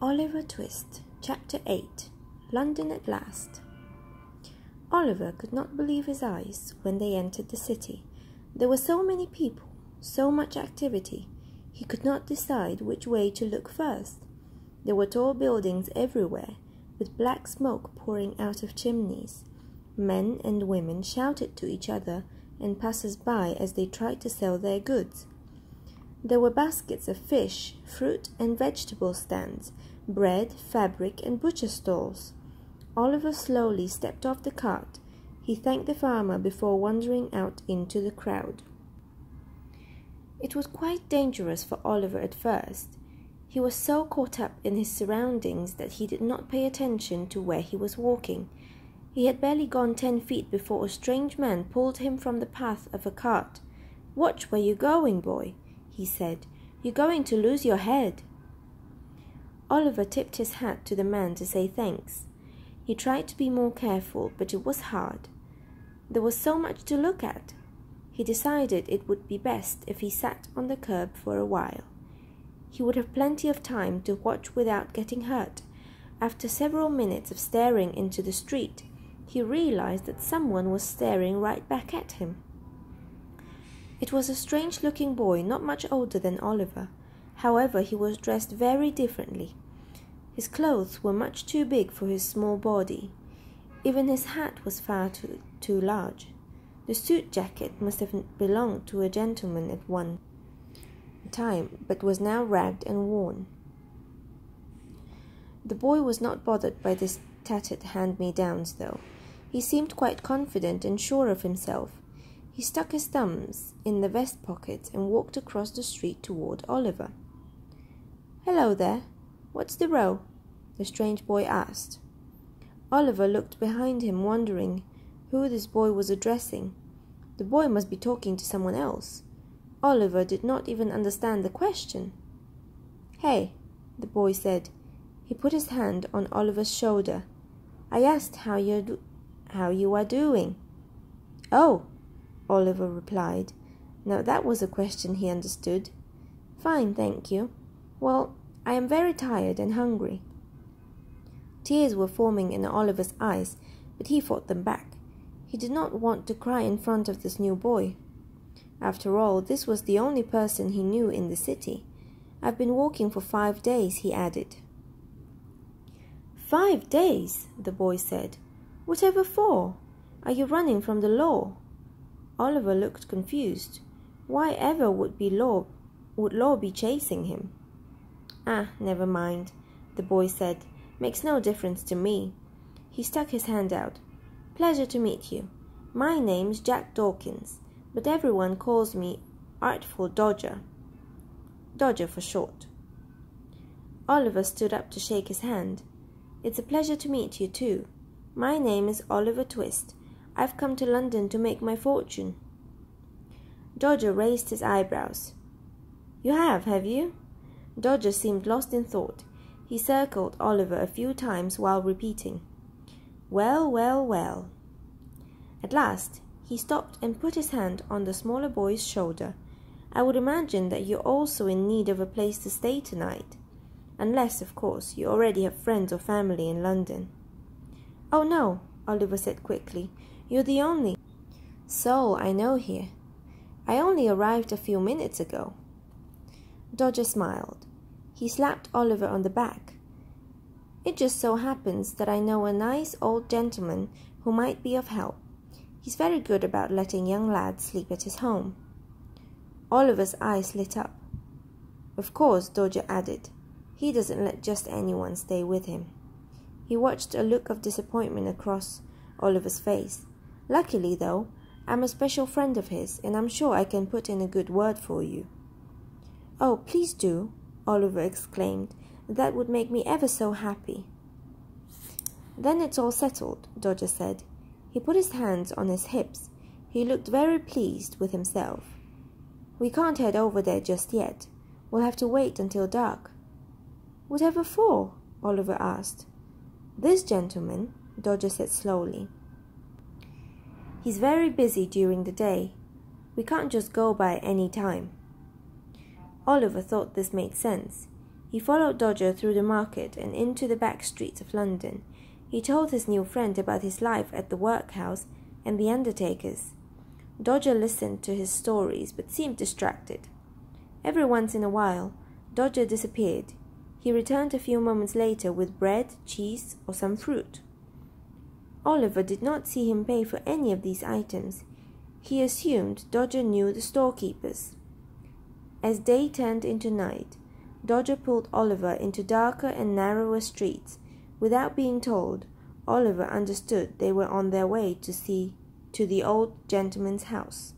Oliver Twist, Chapter 8, London at Last. Oliver could not believe his eyes when they entered the city. There were so many people, so much activity. He could not decide which way to look first. There were tall buildings everywhere, with black smoke pouring out of chimneys. Men and women shouted to each other and passers-by as they tried to sell their goods. There were baskets of fish, fruit and vegetable stands, bread, fabric and butcher stalls. Oliver slowly stepped off the cart. He thanked the farmer before wandering out into the crowd. It was quite dangerous for Oliver at first. He was so caught up in his surroundings that he did not pay attention to where he was walking. He had barely gone 10 feet before a strange man pulled him from the path of a cart. "Watch where you're going, boy," he said. "You're going to lose your head." Oliver tipped his hat to the man to say thanks. He tried to be more careful, but it was hard. There was so much to look at. He decided it would be best if he sat on the curb for a while. He would have plenty of time to watch without getting hurt. After several minutes of staring into the street, he realized that someone was staring right back at him. It was a strange-looking boy, not much older than Oliver. However, he was dressed very differently. His clothes were much too big for his small body. Even his hat was far too large. The suit jacket must have belonged to a gentleman at one time, but was now ragged and worn. The boy was not bothered by this tattered hand-me-downs, though. He seemed quite confident and sure of himself. He stuck his thumbs in the vest pockets and walked across the street toward Oliver. "Hello there. What's the row?" the strange boy asked. Oliver looked behind him, wondering who this boy was addressing. The boy must be talking to someone else. Oliver did not even understand the question. "Hey," the boy said. He put his hand on Oliver's shoulder. "I asked how you are doing." "Oh," Oliver replied. Now that was a question he understood. "Fine, thank you. Well, I am very tired and hungry." Tears were forming in Oliver's eyes, but he fought them back. He did not want to cry in front of this new boy. After all, this was the only person he knew in the city. "I've been walking for 5 days, he added. 5 days, the boy said. "Whatever for? Are you running from the law?" Oliver looked confused. Why ever would law be chasing him? "Ah, never mind," the boy said. "Makes no difference to me." He stuck his hand out. "Pleasure to meet you. My name's Jack Dawkins, but everyone calls me Artful Dodger. Dodger for short." Oliver stood up to shake his hand. "It's a pleasure to meet you too. My name is Oliver Twist. I've come to London to make my fortune." Dodger raised his eyebrows. "You have you?" Dodger seemed lost in thought. He circled Oliver a few times while repeating, "Well, well, well." At last, he stopped and put his hand on the smaller boy's shoulder. "I would imagine that you're also in need of a place to stay tonight. Unless, of course, you already have friends or family in London." "Oh, no," Oliver said quickly. "You're the only soul I know here. I only arrived a few minutes ago." Dodger smiled. He slapped Oliver on the back. "It just so happens that I know a nice old gentleman who might be of help. He's very good about letting young lads sleep at his home." Oliver's eyes lit up. "Of course," Dodger added, "he doesn't let just anyone stay with him." He watched a look of disappointment across Oliver's face. "Luckily, though, I'm a special friend of his, and I'm sure I can put in a good word for you." "Oh, please do," Oliver exclaimed. "That would make me ever so happy." "Then it's all settled," Dodger said. He put his hands on his hips. He looked very pleased with himself. "We can't head over there just yet. We'll have to wait until dark." "Whatever for?" Oliver asked. "This gentleman," Dodger said slowly. "He's very busy during the day. We can't just go by any time." Oliver thought this made sense. He followed Dodger through the market and into the back streets of London. He told his new friend about his life at the workhouse and the undertaker's. Dodger listened to his stories but seemed distracted. Every once in a while, Dodger disappeared. He returned a few moments later with bread, cheese, or some fruit. Oliver did not see him pay for any of these items. He assumed Dodger knew the storekeepers. As day turned into night, Dodger pulled Oliver into darker and narrower streets. Without being told, Oliver understood they were on their way to the old gentleman's house.